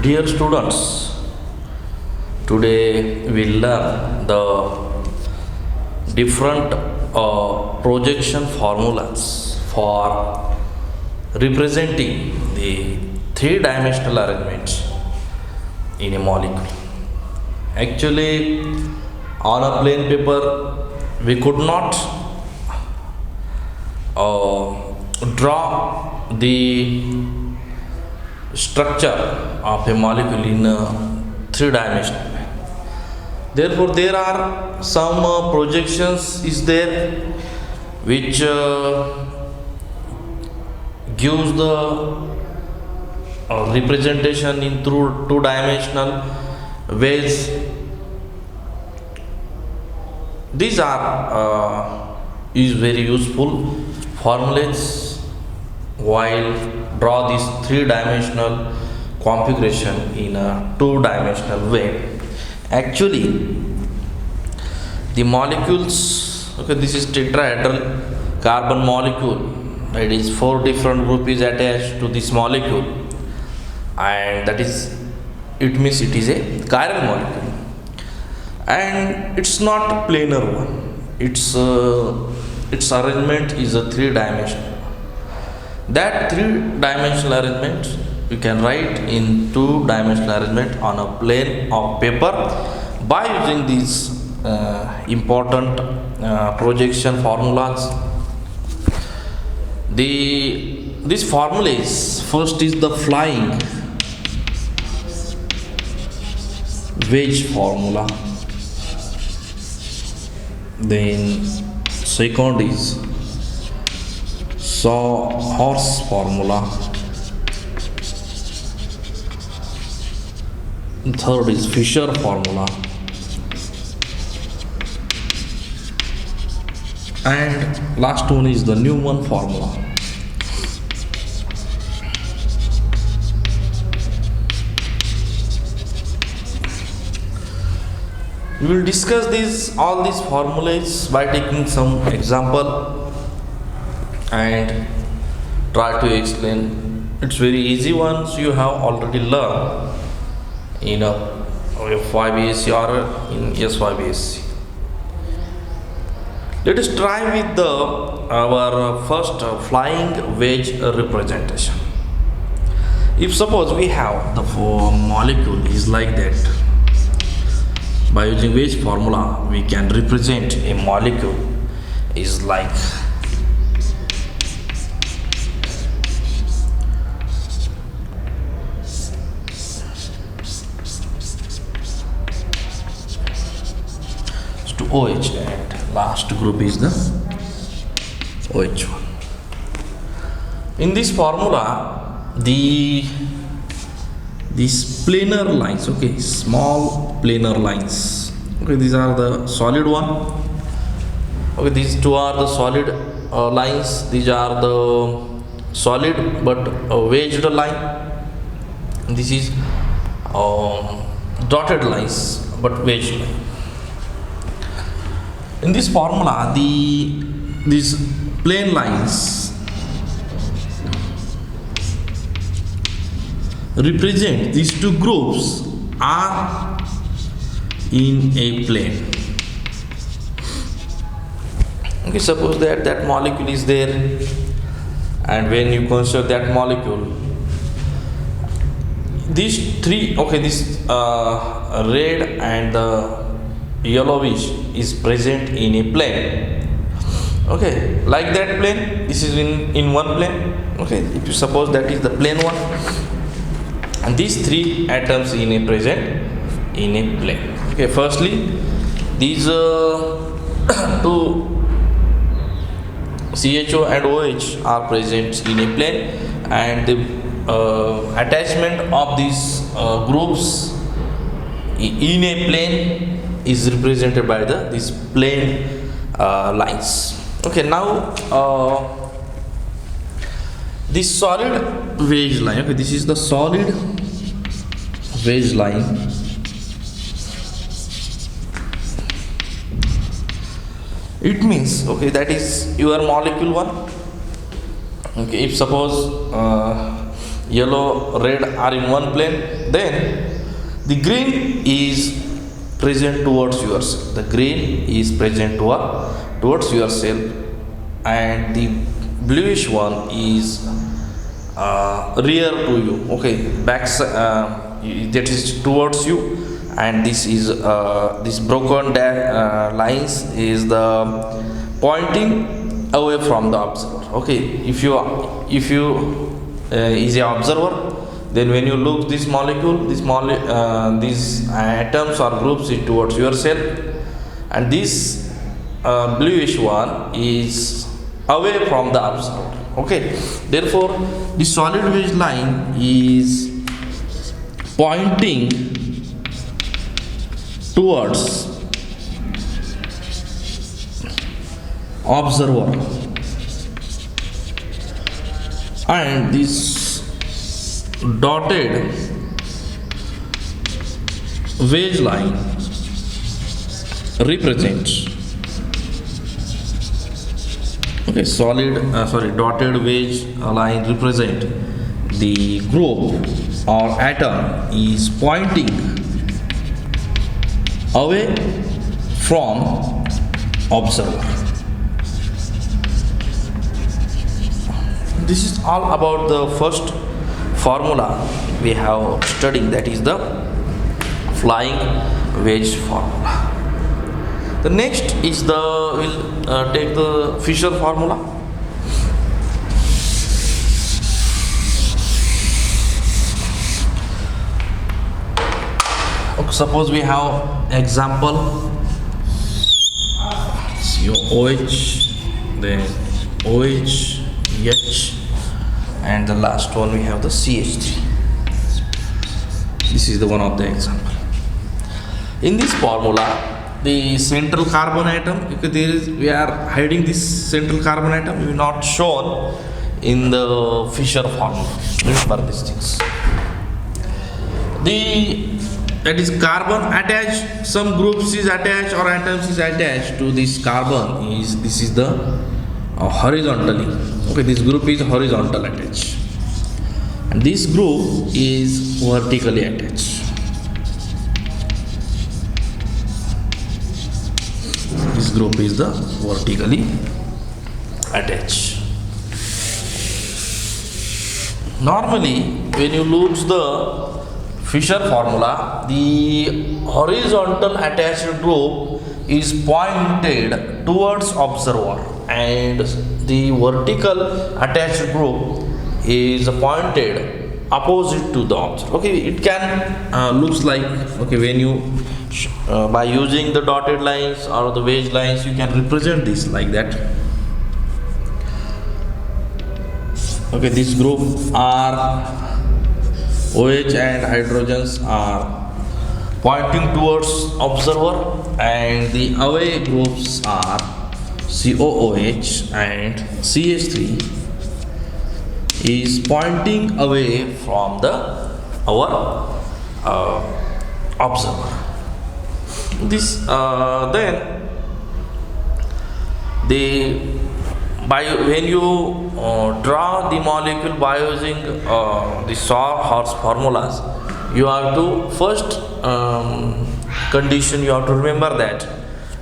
Dear students, today we'll learn the different projection formulas for representing the three-dimensional arrangements in a molecule. Actually, on a plain paper, we could not draw the structure of a molecule in three-dimensional way. Therefore, there are some projections is there which gives the representation in through two-dimensional ways. These are is very useful formulas while draw this three-dimensional configuration in a two-dimensional way. Actually, the molecules, okay, this is tetrahedral carbon molecule. That is four different group is attached to this molecule, and that is it means it is a chiral molecule, and it's not planar one. Its arrangement is a three-dimensional. That three-dimensional arrangement you can write in two-dimensional arrangement on a plane of paper by using these important projection formulas. This formula is first is the flying wedge formula. Then second is Sawhorse formula. Third is Fisher formula. And last one is the Newman formula. We will discuss all these formulas by taking some example and try to explain. It's very easy ones you have already learned in a F5BSc or in S5BSc. Let us try with our first flying wedge representation. If suppose we have the molecule is like that, by using wedge formula we can represent a molecule is like to OH, and last group is the OH1. In this formula, these planar lines, okay, small planar lines, okay, these are the solid one. Okay, these two are the solid lines. These are the solid but wedged line. This is dotted lines but wedged line. In this formula, these plane lines represent these two groups are in a plane. Okay, suppose that molecule is there, and when you consider that molecule, these three, okay, this red and the yellowish is present in a plane. Okay, like that plane, this is in one plane. Okay, if you suppose that is the plane one, and these three atoms in a present in a plane. Okay, firstly these two CHO and OH are present in a plane, and the attachment of these groups in a plane is represented by these plane lines. Okay, now this solid wedge line, okay, this is the solid wedge line. It means, okay, that is your molecule one. Okay, if suppose yellow, red are in one plane. Then the green is present towards yourself. The green is present towards yourself, and the bluish one is rear to you. Okay, that is towards you, and this is this broken lines is the pointing away from the observer. Okay, if you is a observer, then when you look this molecule, these atoms or groups is towards yourself, and this bluish one is away from the observer. Okay, therefore the solid wedge line is pointing towards observer, and this dotted wedge line represents, okay, dotted wedge line represent the group or atom is pointing away from observer. This is all about the first formula we have studied, that is the flying wedge formula. The next is we'll take the Fisher formula. Okay, suppose we have example COOH, then OH, H, and the last one we have the CH3. This is the one of the example. In this formula, the central carbon atom, because we are hiding this central carbon atom, we will not shown in the Fisher formula. Remember these things. That is carbon attached, some groups is attached or atoms is attached to this carbon, this is the horizontally. Okay, this group is horizontal attached, and this group is vertically attached. This group is the vertically attached. Normally, when you look the Fisher formula, the horizontal attached group is pointed towards observer, and the vertical attached group is pointed opposite to the observer. Okay, it can looks like, okay, when you by using the dotted lines or the wedge lines, you can represent this like that. Okay, this group are OH and hydrogens are pointing towards observer, and the away groups are COOH and CH3 is pointing away from our observer. This then when you draw the molecule by using the Sawhorse formulas, you have to first condition, you have to remember that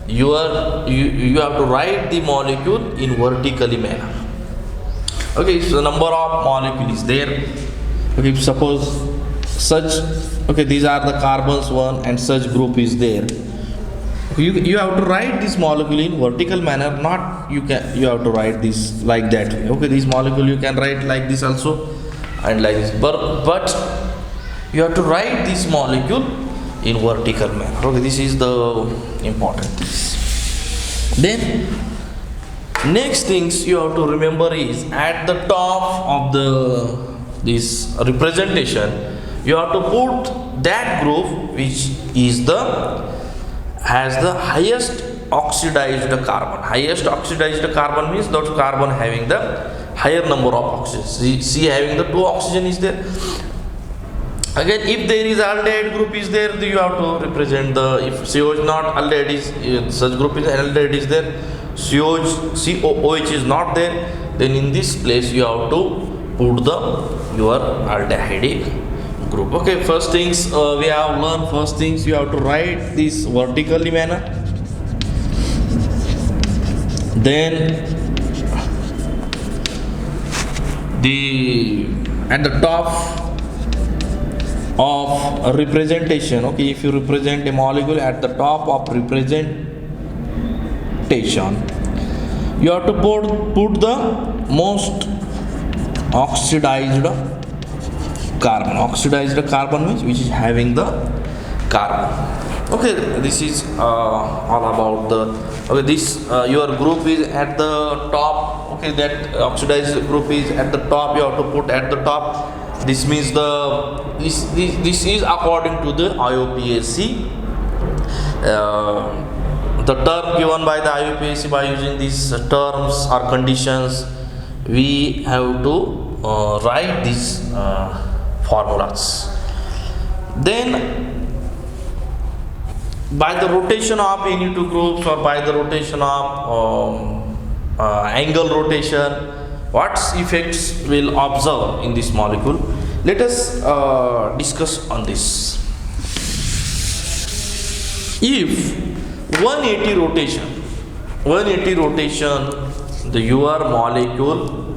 you have to write the molecule in vertically manner. Okay, so the number of molecule is there. Okay, suppose such, okay, these are the carbons one and such group is there. You have to write this molecule in vertical manner, not you have to write this like that way. Okay, this molecule you can write like this also and like this, but you have to write this molecule in vertical manner. Okay, this is the important thing. Then next things you have to remember is at the top of this representation, you have to put that group which is has the highest oxidized carbon. Highest oxidized carbon means that carbon having the higher number of oxygen. C having the 2 oxygen is there. Again, if there is aldehyde group is there, you have to represent if COH is not aldehyde is such group is aldehyde is there, COH is not there, then in this place you have to put the your aldehydic group. Okay, first things we have learned. First things you have to write this vertically manner. Then the at the top of a representation. Okay, if you represent a molecule at the top of representation, you have to put the most oxidized carbon. Oxidized carbon means which is having the carbon. Okay, this is all about the. Okay, this your group is at the top. Okay, that oxidized group is at the top. You have to put at the top. This means this is according to the IUPAC. The term given by the IUPAC, by using these terms or conditions, we have to write these formulas. Then by the rotation of any two groups, or by the rotation of angle rotation, what effects will observe in this molecule? Let us discuss on this. If 180 rotation, the your molecule,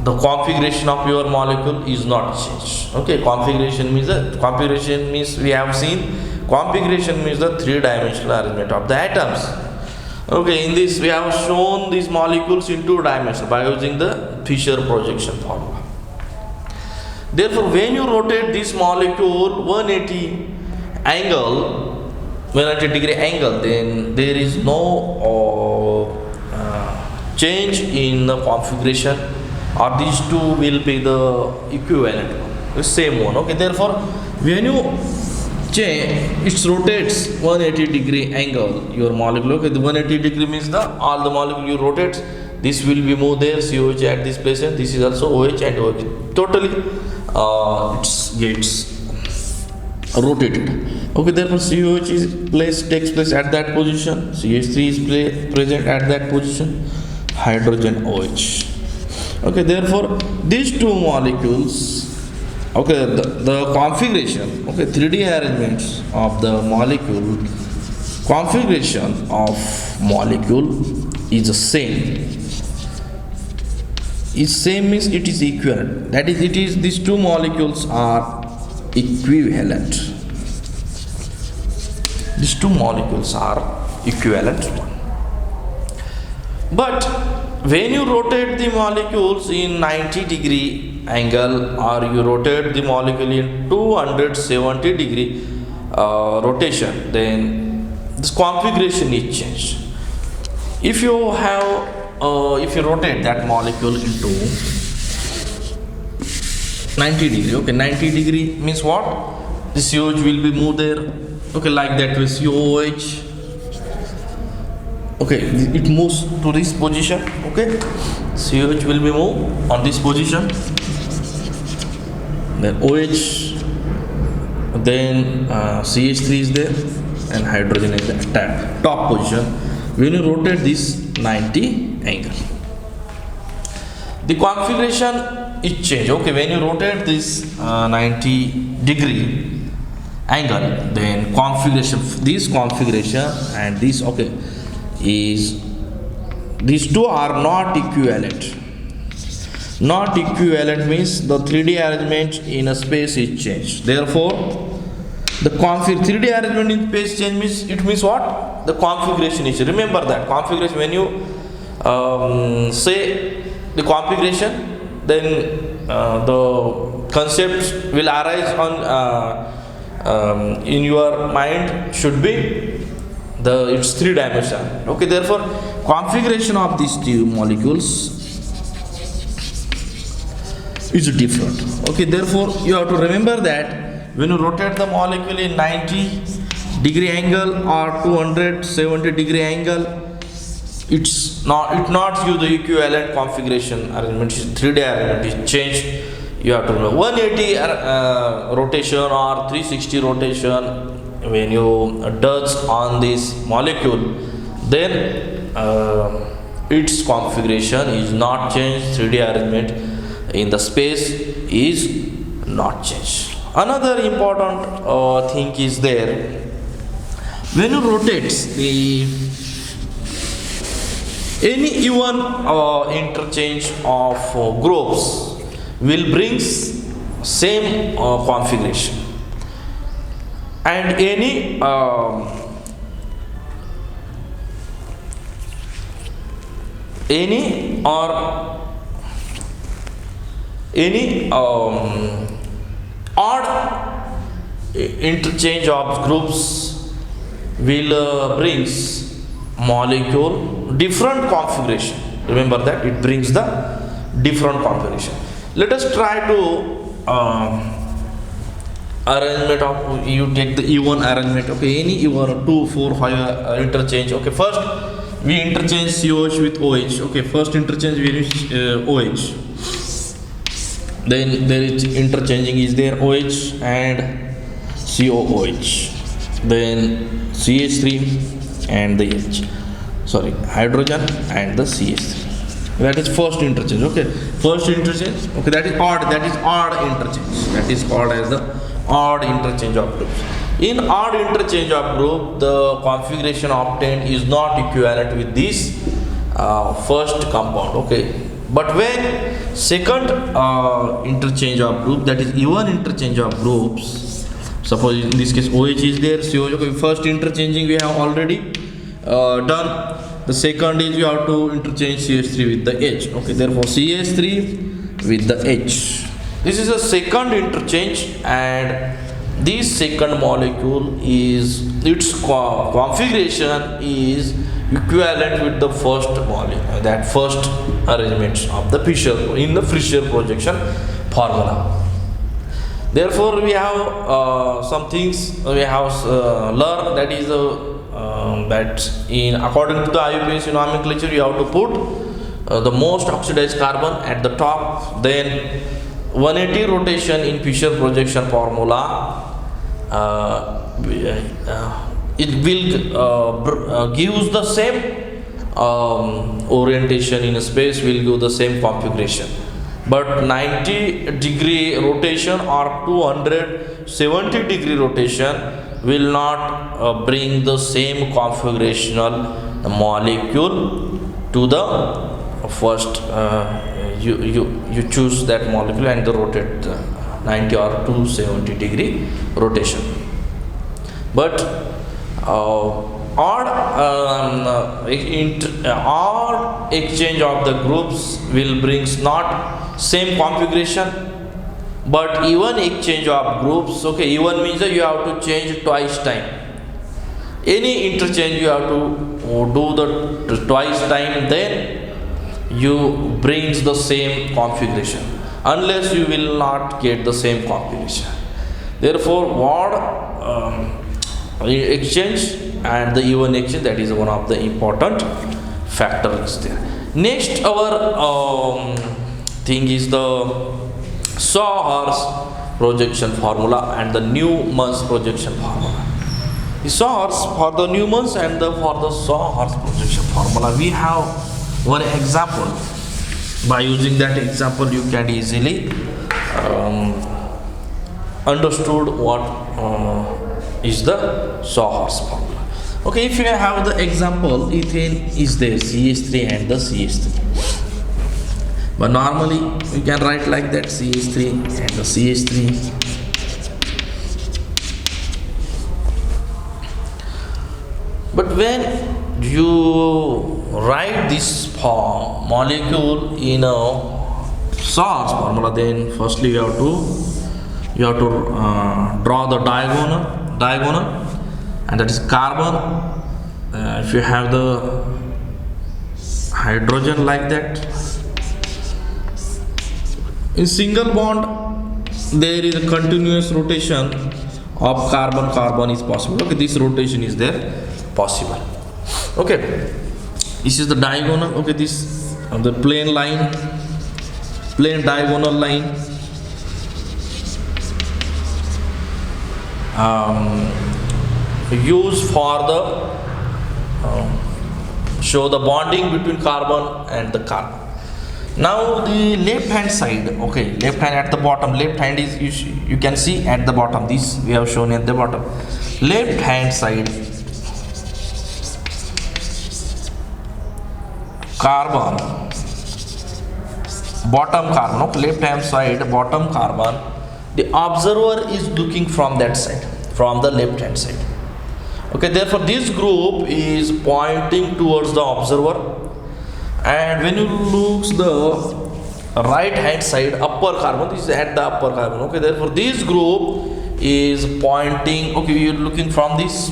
the configuration of your molecule is not changed. Okay, configuration means we have seen configuration means the three-dimensional arrangement of the atoms. Okay, in this we have shown these molecules in two dimensions by using the Fischer projection formula. Therefore, when you rotate this molecule 180 degree angle, then there is no change in the configuration, or these two will be the equivalent one, the same one. Okay, therefore, when you change, it rotates 180 degree angle your molecule. Okay, the 180 degree means all the molecule you rotate, this will be moved there, COH at this place, and this is also OH and OH. Totally it gets rotated. Okay, therefore COH takes place at that position, CH3 is present at that position, hydrogen OH. Okay, therefore these two molecules, okay, the configuration, okay, 3D arrangements of the molecule, configuration of molecule is the same. Is same means it is equivalent. That is, these two molecules are equivalent. These two molecules are equivalent one. But when you rotate the molecules in 90 degree angle, or you rotate the molecule in 270 degree rotation, then this configuration is changed. If you rotate that molecule into 90 degree, okay, 90 degree means what? The COH will be moved there. Okay, like that with COH. Okay, it moves to this position. Okay, COH will be moved on this position. Then OH, then CH3 is there, and hydrogen is at top position. When you rotate this 90 angle, the configuration is changed. Okay, when you rotate this 90 degree angle, then this configuration and this, okay, is these two are not equivalent. Not equivalent means the 3D arrangement in a space is changed. Therefore, the 3D arrangement in space change means, it means what? The configuration is. Remember that configuration, when you say the configuration, then the concepts will arise on in your mind should be it's three dimensional. Okay, therefore configuration of these two molecules is different. Okay, therefore you have to remember that when you rotate the molecule in 90 degree angle or 270 degree angle, it not use the equivalent configuration arrangement. 3D arrangement is changed. You have to remember 180 rotation or 360 rotation. When you touch on this molecule, then its configuration is not changed, 3D arrangement in the space is not changed. Another important thing is there, when you rotate the any even interchange of groups will brings same configuration, and any or any odd interchange of groups will brings molecule different configuration. Remember that it brings the different configuration. Let us try to arrangement of, you take the even arrangement, okay, any even 2 4 5 interchange. Okay, first we interchange COH with OH. Okay, first interchange we use OH, then there is interchanging is there OH and COOH, then CH3 and the H, sorry, hydrogen and the CH3. That is first interchange. Okay, first interchange. Okay, that is odd interchange. That is called as the odd interchange of groups. In odd interchange of group, the configuration obtained is not equivalent with this first compound. Okay, but when second interchange of group, that is even interchange of groups, suppose in this case OH is there, COH. Okay, first interchanging we have already done. The second is you have to interchange CH3 with the H. Okay, therefore CH3 with the H. This is a second interchange, and this second molecule is its configuration is equivalent with the first molecule, that first arrangements of the Fischer in the Fischer projection formula. Therefore, we have some things we have learned, that is that in according to the IUPAC nomenclature you have to put the most oxidized carbon at the top, then 180 rotation in Fischer projection formula. It will gives the same orientation in space, will give the same configuration, but 90-degree rotation or 270-degree rotation will not bring the same configurational molecule to the first. You choose that molecule and the rotate 90 or 270-degree rotation. But odd exchange of the groups will brings not same configuration, but even exchange of groups. Okay, even means that you have to change twice time. Any interchange you have to do the twice time, then you brings the same configuration, unless you will not get the same configuration. Therefore, what exchange and the even exchange, that is one of the important factors there. Next, our thing is the Saw-Hurst projection formula and the Newman's projection formula. The Saw-Hurst for the Newman's and for the Saw-Hurst projection formula, we have one example. By using that example, you can easily understood what is the Saw-Hurst formula. Okay, if you have the example, ethane is there, CH3 and the CH3. But normally you can write like that, CH3 and the CH3. But when you write this molecule in a Saw-Hurst formula, then firstly you have to draw the diagonal, and that is carbon. If you have the hydrogen like that, in single bond there is a continuous rotation of carbon is possible. Okay, this rotation is there possible. Okay, this is the diagonal. Okay, this the plain diagonal line used for the show the bonding between carbon and the carbon. Now the left hand side, okay, left hand at the bottom, left hand is you can see at the bottom, this we have shown at the bottom. Left hand side, carbon, bottom carbon, okay, left hand side, bottom carbon, the observer is looking from that side, from the left hand side. Okay, therefore this group is pointing towards the observer, and when you look the right hand side, upper carbon, this is at the upper carbon. Okay, therefore this group is pointing, okay, you're looking from this,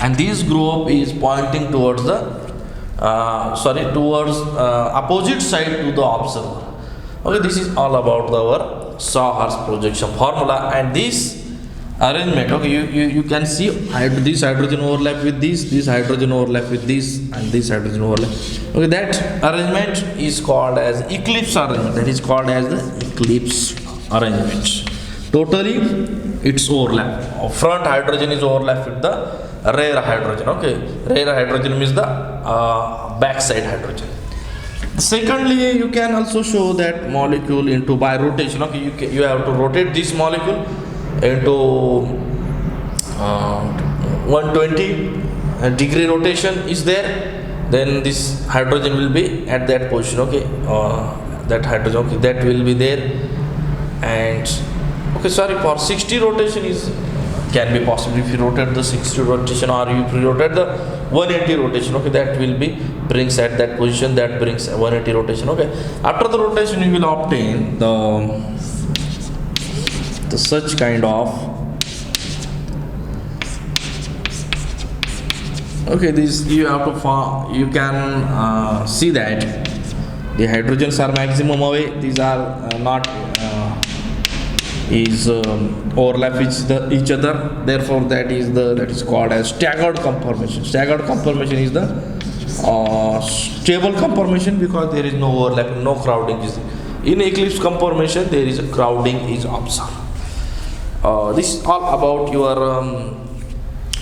and this group is pointing towards the opposite side to the observer. Okay, this is all about our Saw-Hurst projection formula, and this arrangement, okay, you can see this hydrogen overlap with this hydrogen overlap with this, and this hydrogen overlap. Okay, that arrangement is called as eclipse arrangement. That is called as the eclipse arrangement. Totally, it's overlap. Front hydrogen is overlap with the rear hydrogen. Okay, rear hydrogen means the backside hydrogen. Secondly, you can also show that molecule into by rotation. Okay, you have to rotate this molecule into 120 degree rotation is there, then this hydrogen will be at that position. Okay, that hydrogen, okay, that will be there, and okay, sorry, for 60 rotation is can be possible if you rotate the 60 rotation, or if you rotate the 180 rotation. Okay, that will be brings at that position, that brings 180 rotation. Okay, after the rotation you will obtain the such kind of, okay, this you have to you can see that the hydrogens are maximum away, these are not overlap each other, therefore that is called as staggered conformation. Staggered conformation is the stable conformation, because there is no overlap, no crowding. In eclipse conformation there is a crowding is observed. This is all about your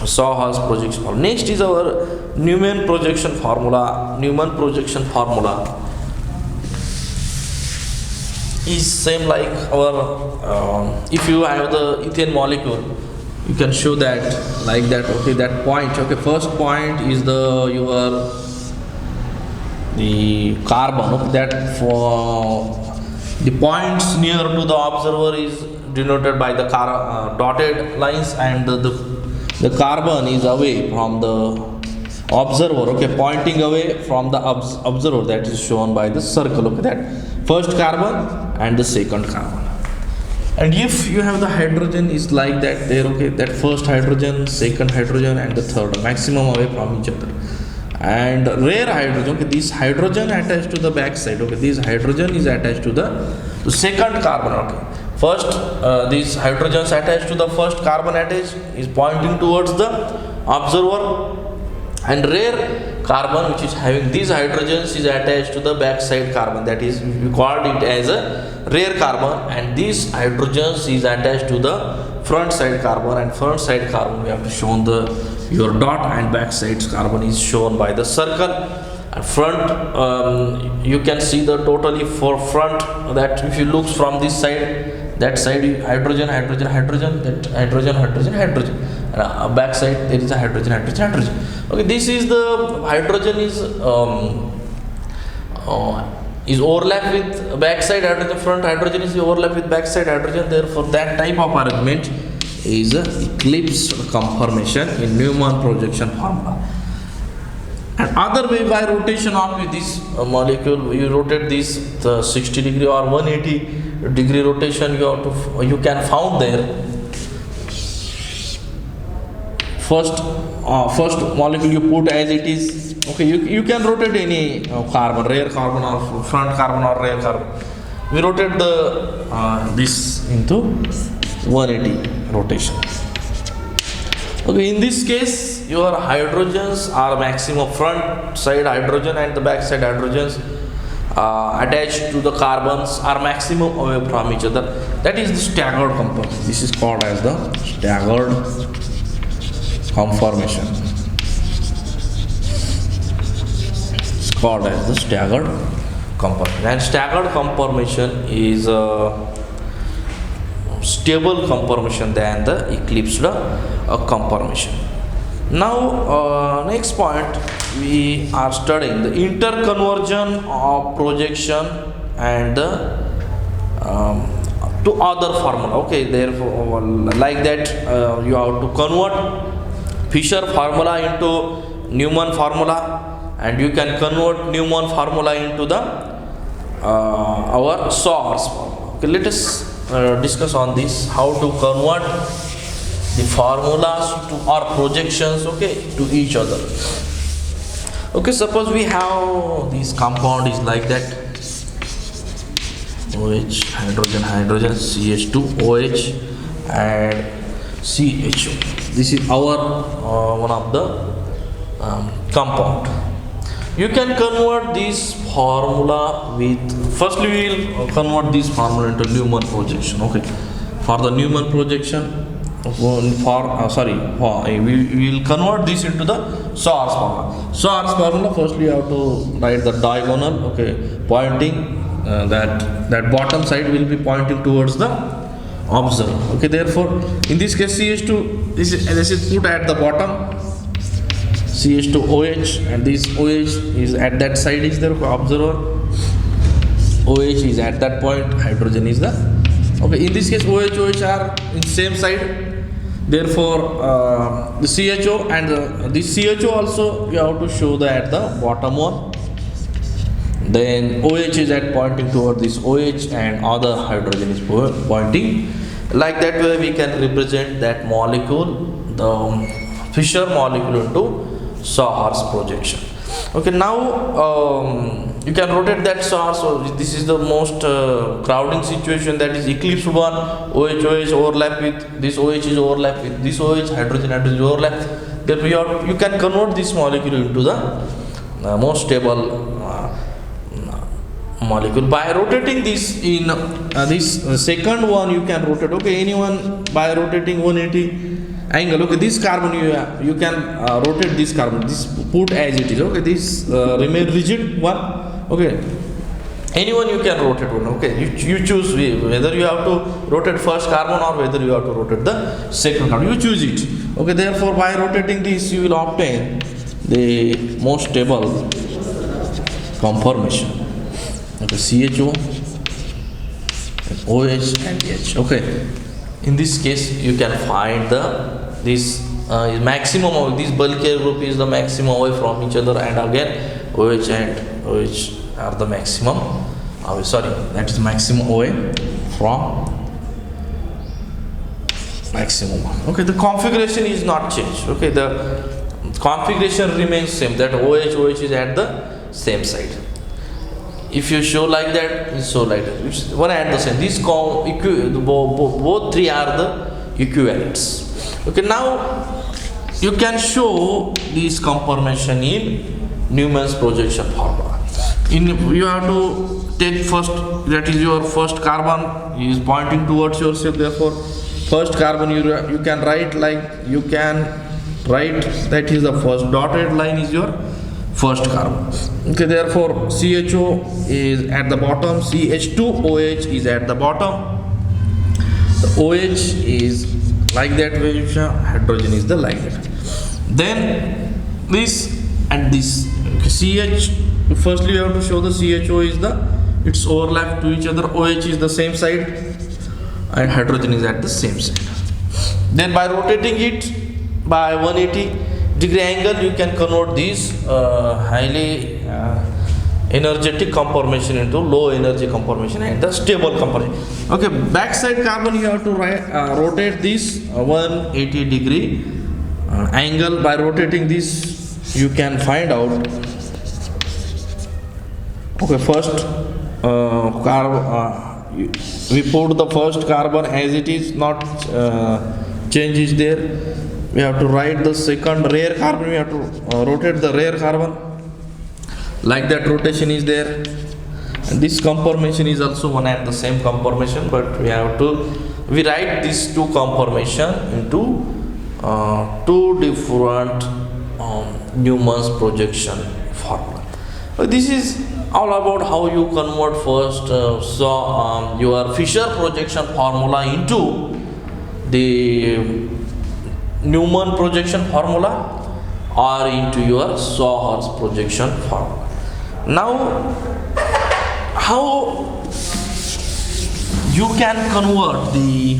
Saw-Hurst projection formula. Next is our Newman projection formula. Newman projection formula is same like our if you have the ethane molecule, you can show that like that. Okay, that point, okay, first point is the carbon. Okay, that for the points near to the observer is denoted by the dotted lines, and the carbon is away from the observer. Okay, pointing away from the observer, that is shown by the circle. Okay, that first carbon and the second carbon. And if you have the hydrogen is like that there, okay, that first hydrogen, second hydrogen, and the third maximum away from each other. And rare hydrogen, okay, this hydrogen attached to the back side. Okay, this hydrogen is attached to the second carbon. Okay, first these hydrogens attached to the first carbon attached is pointing towards the observer, and rare carbon which is having these hydrogens is attached to the backside carbon, that is we called it as a rare carbon, and these hydrogens is attached to the front side carbon, and front side carbon we have to show your dot, and backside carbon is shown by the circle. And front you can see the totally for front, that if you look from this side, that side hydrogen, hydrogen, hydrogen, that hydrogen, hydrogen, hydrogen, and back side there is a hydrogen, hydrogen, hydrogen. Okay, this is the hydrogen is overlap with backside hydrogen, front hydrogen is overlap with backside hydrogen, therefore that type of arrangement is a eclipse conformation in Newman projection formula. And other way, by rotation of this molecule, you rotate this the 60 degree or 180 degree rotation, you can found there first molecule you put as it is. Okay, you can rotate any carbon, rare carbon or front carbon or rare carbon. We rotate the this into 180 rotation. Okay, in this case your hydrogens are maximum front side hydrogen and the back side hydrogens attached to the carbons are maximum away from each other. That is the staggered conformation. This is called as the staggered conformation. called as the staggered conformation. And staggered conformation is a stable conformation than the eclipsed conformation. Now, next point, we are studying the interconversion of projection and the to other formula. Okay, therefore, like that, you have to convert Fisher formula into Newman formula, and you can convert Newman formula into the our Sawhorse formula. Okay, let us discuss on this, how to convert the formulas to or projections, okay, to each other. Okay, suppose we have this compound is like that, OH, hydrogen, hydrogen, CH2, OH, and CHO. This is our one of the compound. You can convert this formula with, firstly we will convert this formula into Newman projection. Okay, for the Newman projection, we will convert this into the Sawhorse formula. Sawhorse formula, firstly you have to write the diagonal, okay, pointing that bottom side will be pointing towards the observer. Okay, therefore in this case CH2, this is put at the bottom, CH2OH, and this OH is at that side is the observer, OH is at that point, hydrogen is the, okay, in this case OH are in same side, therefore the CHO and this CHO also you have to show that at the bottom one, then OH is at pointing toward this OH and other hydrogen is pointing. Like that way we can represent that molecule, the Fisher molecule, into Sawhorse projection. Okay, now you can rotate that Sawhorse. So this is the most crowding situation, that is eclipse one, OH overlap with this OH is overlap with this OH, hydrogen is overlap. Therefore you can convert this molecule into the most stable molecule by rotating this in this second one. You can rotate, okay, anyone by rotating 180 angle. Okay, this carbon you can rotate this carbon, this put as it is. Okay, this remain rigid one. Okay, anyone you can rotate one. Okay, you choose whether you have to rotate first carbon or whether you have to rotate the second carbon, you choose it. Okay, therefore by rotating this you will obtain the most stable conformation. Okay, CHO, OH and H. Okay, in this case you can find this maximum of this bulkier group is the maximum away from each other, and again OH and OH are the maximum away, that is maximum away from maximum one. Okay, the configuration is not changed. Okay, the configuration remains same, that OH is at the same side. If you show like that, you show like that. It's one and the same. These both three are the equivalents. Okay, now you can show this conformation in Newman's projection formula. You have to take first, that is your first carbon is pointing towards yourself. Therefore, first carbon you can write like, you can write that is the first dotted line is your first carbon. Okay, therefore CHO is at the bottom, CH2OH is at the bottom, the OH is like that way, hydrogen is the like that. Then this and this, CH, firstly you have to show the CHO is the, it's overlap to each other, OH is the same side and hydrogen is at the same side. Then by rotating it by 180-degree angle, you can convert this highly energetic conformation into low energy conformation and the stable conformation. Okay, backside carbon you have to rotate this 180-degree angle. By rotating this you can find out. Okay, first we put the first carbon as it is, not change is there. We have to write the second rare carbon, we have to rotate the rare carbon, like that rotation is there. And this conformation is also one and the same conformation, but we write these two conformation into two different Newman's projection formula. This is all about how you convert first your Fisher projection formula into the Newman projection formula or into your Sawhorse projection formula. Now, how you can convert the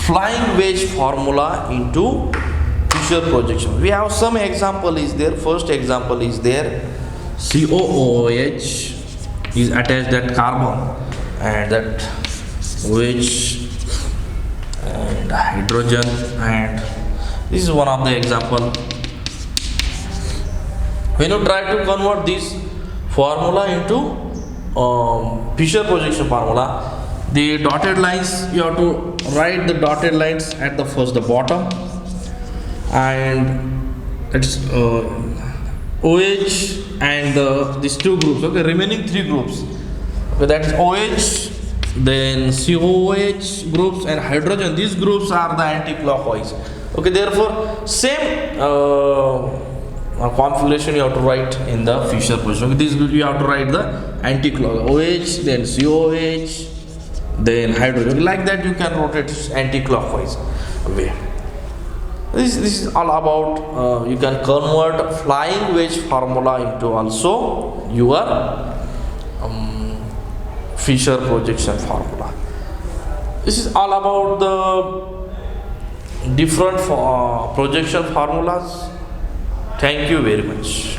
flying wedge formula into Fisher projection? We have some example is there. First example is there. COOH is attached that carbon and that wedge and hydrogen, and this is one of the example. When you try to convert this formula into Fisher projection formula, the dotted lines, you have to write the dotted lines at the first the bottom, and it's OH and these two groups, okay, remaining three groups, okay, that is OH, then COOH groups and hydrogen. These groups are the anti-clockwise, okay. Therefore same configuration you have to write in the Fisher projection. This you have to write the anti-clockwise, OH, then COH, then hydrogen. Like that you can rotate anti-clockwise way. This is all about you can convert flying wedge formula into also your Fisher projection formula. This is all about the different projection formulas. Thank you very much.